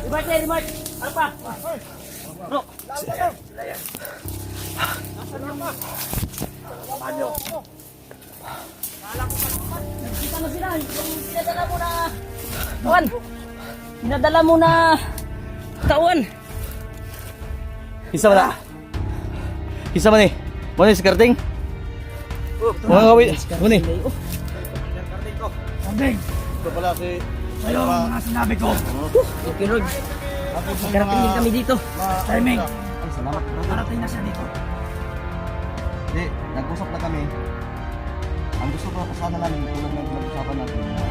Remark. Ano pa? Bro. Nakita mo sila. Yung pinadala mo na kawan. Pinadala mo na kawan. Isa mo na. Isa mo ni. Mo ni si Karting. Mga gawin. Mo ni. Kambing! Ito pala si... Sa'yo ang mga sinabi ko! Okay, Rod. Magkarating din kami dito. Timing! Ay, salamat. Parating na siya dito. Hindi, nag-usap na kami. Ang gusto ko sana namin, tulad ng pinag-usapan natin na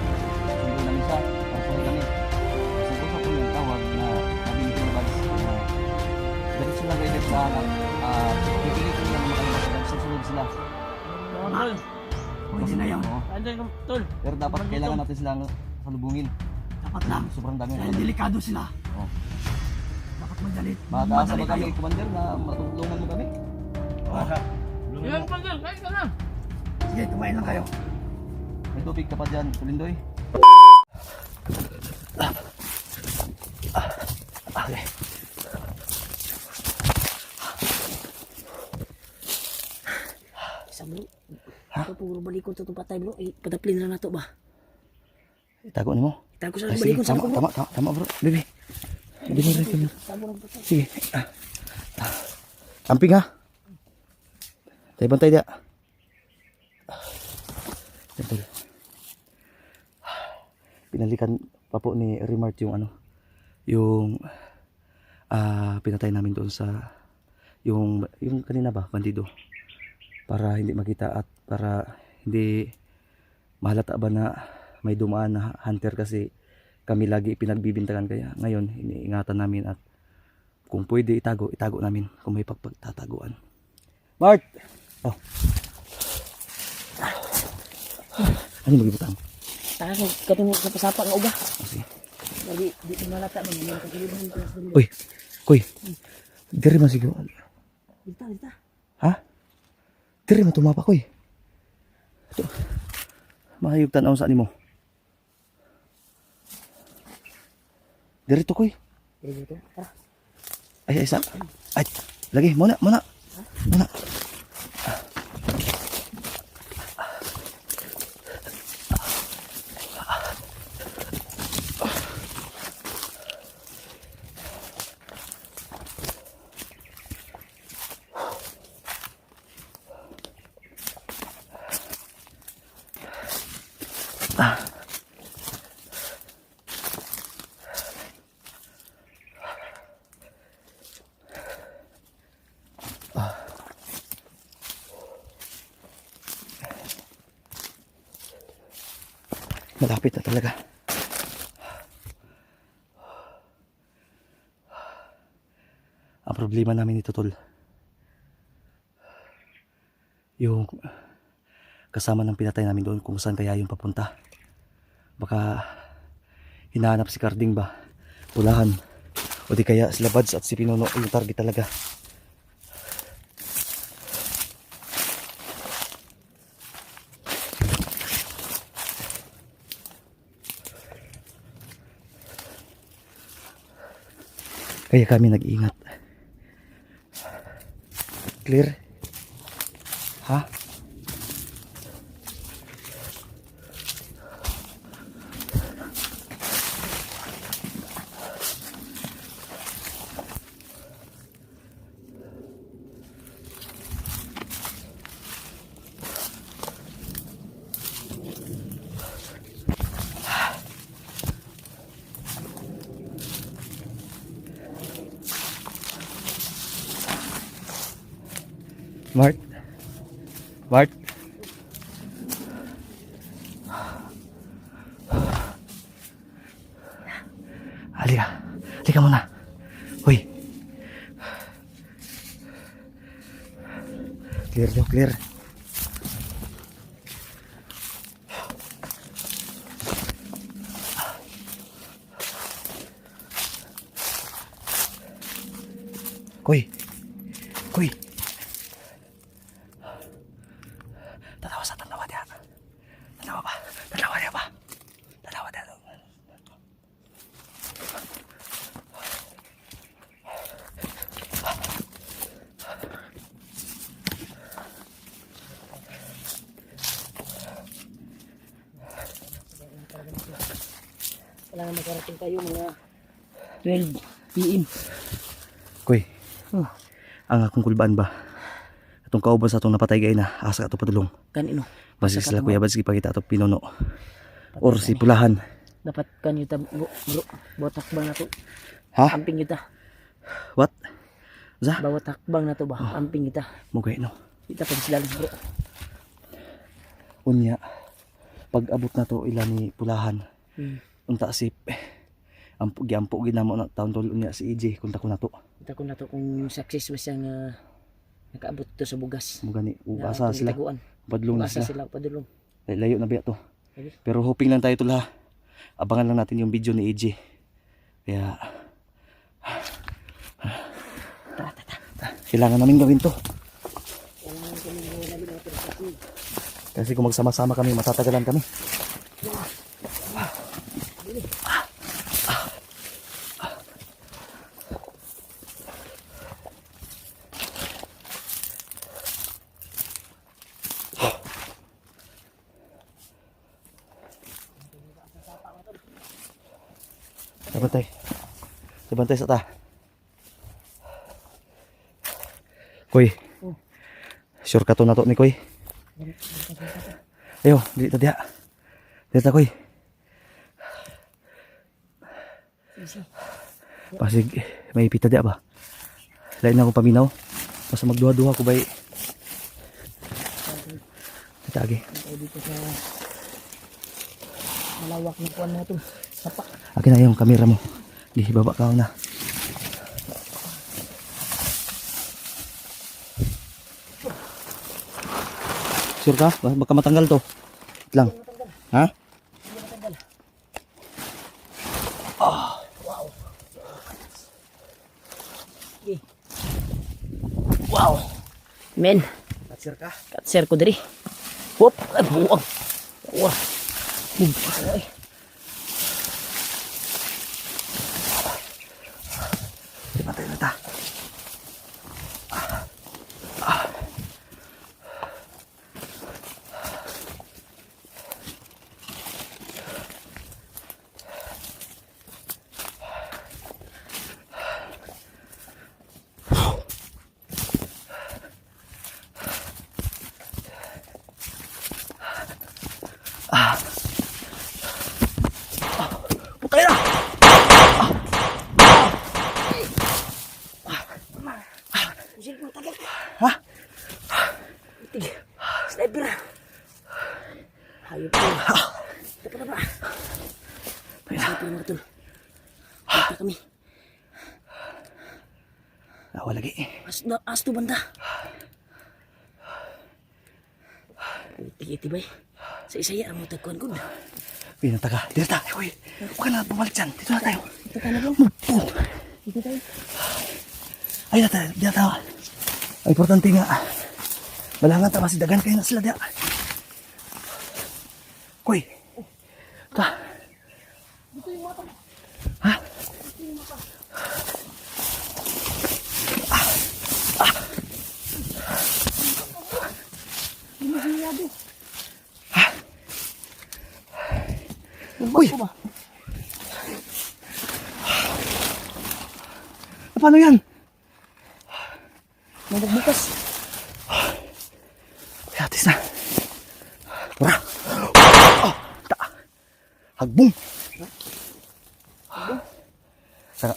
sundo namin siya, para sundo kami. Kasi nag-usap ko yung tawag na sabi ni Kuya Bags na diretso lang kayo sa anak. Pipili ko nila na makalabas sila, susunod sila. Pwede na yan. Oo. Andyan, tol. Pero dapat kailangan natin silang salubungin. Dapat lang. Sobrang dami Dahil delikado sila. Oo. Dapat magalit. Mataasa Madali ba kami, kayo. Commander, na matulungan mo kami? Yan pa dyan. Kain ka na. Sige, kumain lang kayo. May tubig ka pa dyan, Tulindoy. Okay. Isa bro. Ito puro balikon sa itong patay bro. Padaplin na nato ba? Itago ni mo. Itago sa Ay, sige, balikon sa tama, bro. tama bro. Baby. Binigay ka niyo. Tabo ng patay. Sige. Amping ha. Tayo bantay dia. Ito. Pinalikan pa po ni Remart yung ano, yung pinatay namin doon sa yung kanina ba, bandido. Para hindi makita at para hindi mahalata ba na may dumaan na hunter kasi kami lagi pinagbibintangan kaya ngayon iniingatan namin at kung pwede itago namin kung may pagtataguan. Mart! Oh. Ano yung magibutang? Taka katong sa pasapa ng uga. Sige. Lagi di ko malata man yung kagiliban ko. Uy! Kuy! Diri man siguro. Dita. Ha? Diri man tumapa kuy. Ito. Mahayog tanaw sa nimo. Diri to kuy. Dito. Tara. Ay, isa. Ay, lagi. Muna. Muna. Malapit na talaga. Ang problema namin ito, tol, yung kasama ng pinatay namin doon kung saan kaya yung papunta. Baka hinahanap si Carding ba, Ulahan, o di kaya sila Bads at si Pinuno yung target talaga. Kaya kami nag-iingat. Clear? Ha? Mart? Halika muna. Uy. Clear daw, clear. Kuy. Tanawa sa tanawa dia. Tanawa ba? Tanawa dia ba? Tanawa dia. Kailangan makarating tayo mga 12 PM. Koy, Oh, ang akong kulbaan ba? Atong kauban sa atong napatay gay na asa ka to padulong. kanino? Basig Asa sila ka kuya basig pagita ato pinuno. Or si Pulahan. Dapat kanyo ta bro. Botak bang na to? Ha? Amping kita. What? Za? Bawat hakbang na to ba? Amping kita. Mugay no. Kita pa sila bro. Unya pag abot na to ila ni Pulahan. Hmm. Unta si ampo ginamo na taon tol unya si EJ kunta ko na to. Kita ko na to kung success ba siya nga nakaabot to sa bugas. Mugani Na asa atong sila. gitaguan. Padlong na Asa sila. sila padulong. Layo na biya to. Lagi. Pero hoping lang tayo tol ha. Abangan lang natin yung video ni EJ. Kaya kailangan namin gawin to. Kasi kung magsama-sama kami, matatagalan kami. Sabantay. Sabantay sa ta. Koy. Sure ka to na to ni Koy. Ayo, dili ta diha. Dili ta Koy. Pasig may pita diha ba? Lain na akong paminaw. Basta magduha-duha ko bay. Tagi. Tayo dito sa malawak na kuwan na to. Sapa. Akin na yung kamera mo. Di baba ka na. Sure ka? Baka matanggal to. Wait lang. Ha? Okay. Wow. Men, Sure ka? katser ko diri. Hop, ay buwag. Wah. Ay. Patay na ta. Putay na! Ha? Tig. Sniper. Hayop ko. Ito pa na ba? Sniper mo ito. Kita kami. Nawa lagi. Asto banda. Iti bay. Sa isaya ang mutagkuhan ko. Pinataga. Dito ta. Uy, huwag ka na bumalik dyan. Dito na tayo. Ito ka na bro. Ito tayo. Ay, dito tayo. Dito tayo. Ang importante nga. Balangan ta masidagan kayo na sila diya. Koy. Ta. Ha? Uy! Paano yan? May nagbukas. Yatis na. Tara. Oh, ta. Hagbong.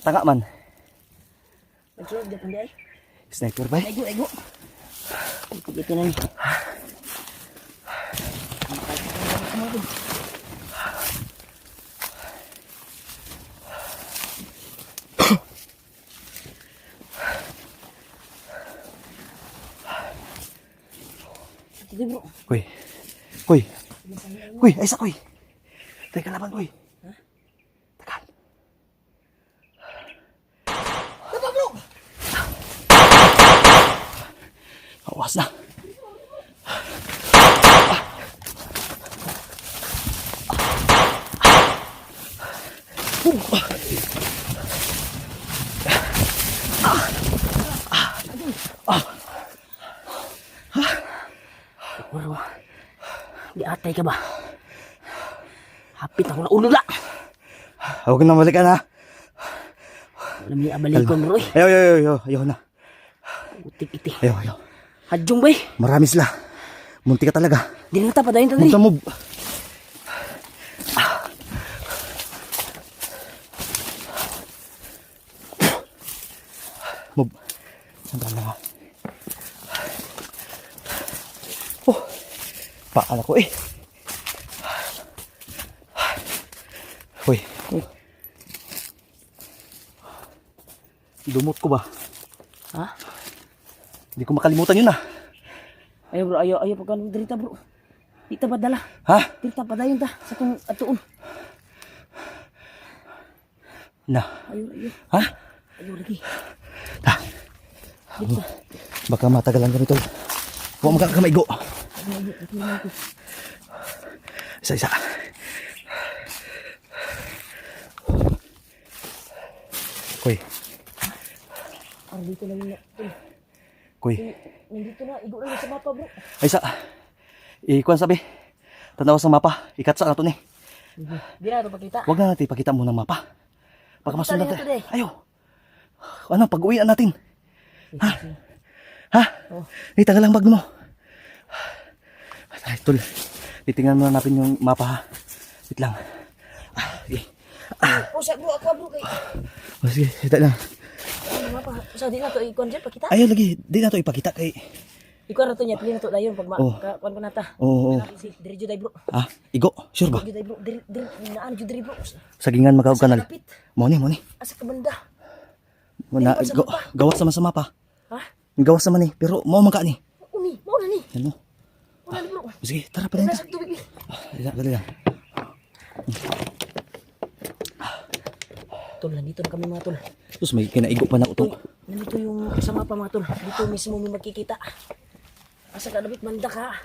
Tanga man. Nagsulog di panday. Sniper ba? Ego. Ito na ni. Sige bro. Koy. Koy. Koy, ay sa koy. Teka laban koy. Ha? Takan. Awas na. Bro. Di atay ka ba? Hapit ako na ulo na. Huwag na balikan ha. Alam niya, abalikon bro eh. Ayaw na. Utik iti. Ayaw. Hadjong ba eh. Marami sila. Munti ka talaga. Di na tapadayin to dali. Move. Move. Sandal na nga. Oh. Paala ko eh. Uy. Dumot ko ba? Ha? Hindi ko makalimutan yun ah. Ayaw bro, ayaw pagka dirita bro. Di ta padala. Ha? Dirita padayon ta sa kung atuon. Na. Ayaw. Ha? Ayaw lagi. Ha? Baka matagalan kami tol. Huwag magkakamaigo. Isa-isa. Koy. Dito lang yun. Koy. Nandito na, igo lang sa mapa bro. Ay sa. Ikuan sabi. Tanaw sa mapa. Ikatsa na to ni. Di na ito pakita. Huwag na natin ipakita muna ang mapa. Baka masundan Pakita tayo. niyo to, Ayaw. Ano, pag-uwian natin. Ha? Ha? Oh. Tagal lang bag mo. Ay, tol. Titingnan muna natin yung mapa ha. Wait lang. Okay. Usa bro, ako bro kay. Sige, hita lang. Ano mapa? Usa di na to ikon dyan pakita. Ayaw lagi. Di na to ipakita kay... Ikaw na to niya, pili na to dayon pag Oh. kuan ko na ta. Oo. Si Diri Juday bro. Ah, igo. Sure ba? Juday bro, Diri naan Juday bro. Sagingan magaw kanal. Kapit. Moni. Asa ka banda? Na, Sa mapa. gawas sama sa mapa. Ha? Gawas sama ni. Pero mau man ka ni. Uni, mo na ni. Ano? Mo na ni bro. Sige, tara pa rin. Nasa tubig ni. Dali lang. Tol, nandito na kami mga tol. Tapos may kinaigo pa na uto. Nandito yung sa mapa mga tol. Dito mismo may magkikita. Asa ka David manda ka.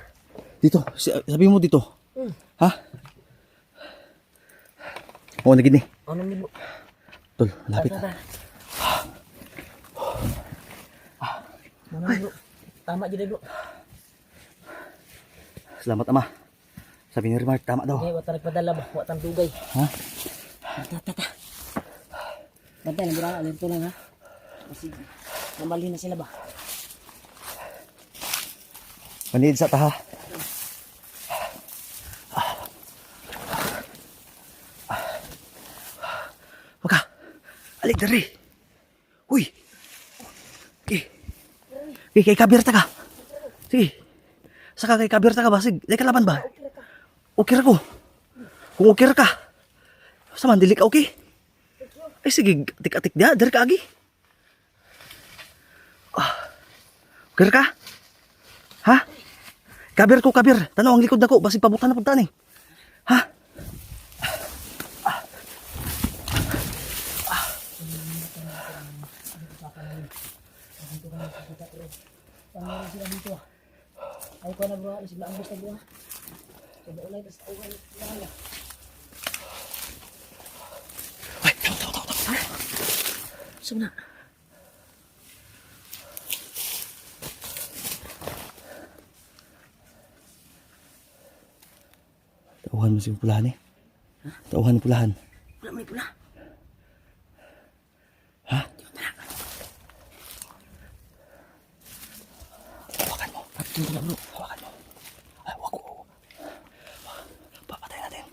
Dito, sabi mo dito. Ha? Oo, nagid ni. Ano ni bro? Tol, lapit. Tara. Ano ni bro? Tama Juday bro. Salamat ama. Sabi ni Remark, tama daw. Okay, wata nagpadala ba? Wata dugay. Ha? Tata. Bantay lang bro, dito lang ha. Kasi namali na sila ba? Manid sa taha. Waka. Alik dari. Uy. Kay kabirta ka. Sige. Saka kay kabirta ka ba? Sige, lay ka laban ba? Okay ra ko. Kung okay ra ka. Sa mandili ka okay? Ay sige, tik-atik dia, dari ka agi. Okay ra ka? Ha? Kabir. Tanaw ang likod nako, basig pabutan na pagtan eh. Ha? Ay ko na bro, isip lang gusto bro. Coba ulay tas uwan lang. Ay, taw. Sumna. Tauhan mo si pulahan eh. Tauhan ni pulahan. Wala may pula. Ha? Hawakan mo. Pagkin na bro. Hawakan mo. Ay, wag ko. Papatay natin.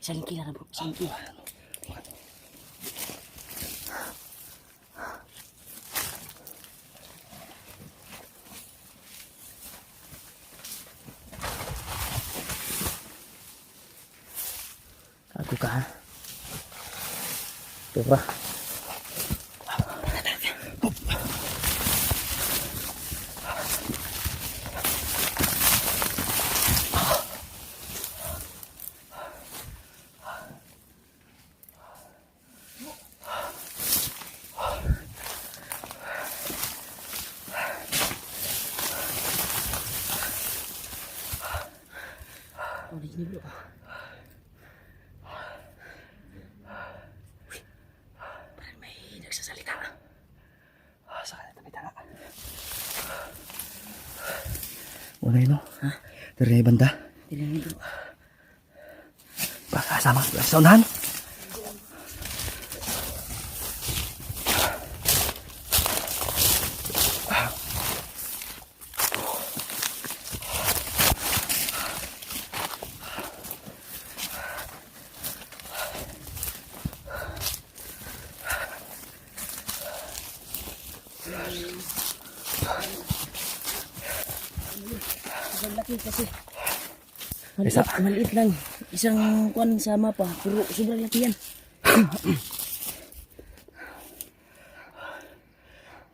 Isang kila na bro, isang kila. Aku ka ha. Ito ba? Oh, di sini bro. Parang may nagsasalita. Sa kanan, tabi tanga. Una yun, no? Ha? Dari na banda. Dili ni bro. Baka sama sa unahan. Sobrang laki kasi. Isa. Maliit lang. Isang kwan sa mapa. Pero sobrang laki yan.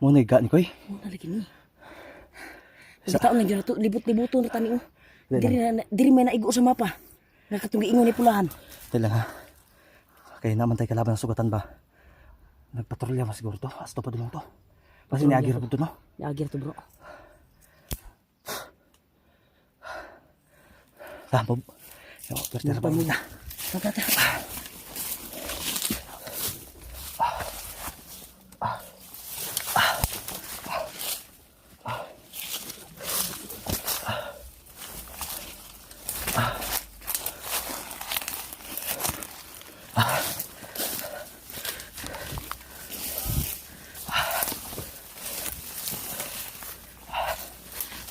Muna iga ni Koy. Muna lagi ni. Sa taon na dyan ito. Libot-liboto na tani. Diri may naigo sa mapa. Nakatunggi ingon ni pulahan. Ito lang ha. Kaya naman tayo kalaban ng sugatan ba? Nagpatrolya mas siguro to. Asto pa din to. Kasi niagir po to no? Niagir to bro. Bob. Yo, pertera pa muna. Tata.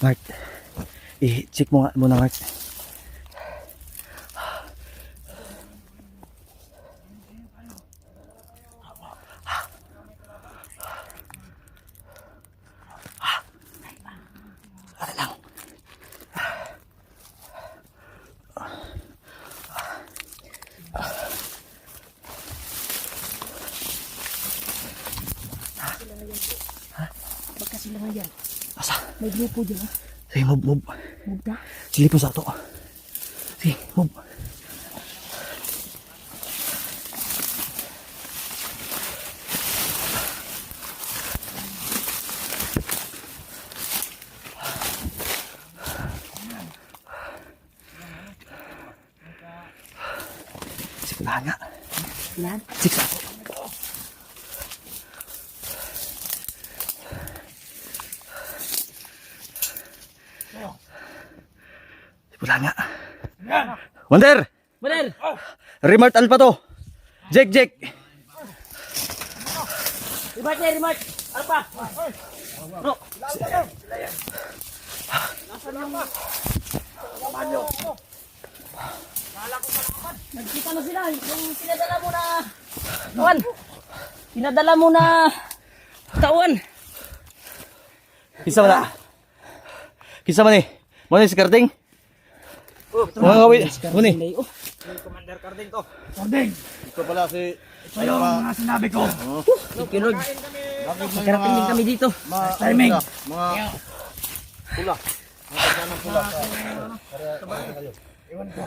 Mart. I-check mo nga muna, Mart. Baka sila nga yan. Asa? May grupo dyan ha. Sige, move. Mugda. Sige po sa ato. Sige, move. Sige, lahat nga. Yan. Sige sa ato. Wala nga. Wonder! Baler! Remart Alpa to. Jake! Remark na, remark! Ano pa? Bro! Nagkita na sila. Yung pinadala mo na... Kawan! Pinadala mo na... Tawan! Kisa man na. Kisa man eh. Muna si Karding. Mga kawin. Muna eh. Commander Carding to. Karding, Ito pala si... ito yung mga sinabi ko. Ikinod. Magkarating din kami dito. Timing. Mga pula. Mga pula. Iwan ko.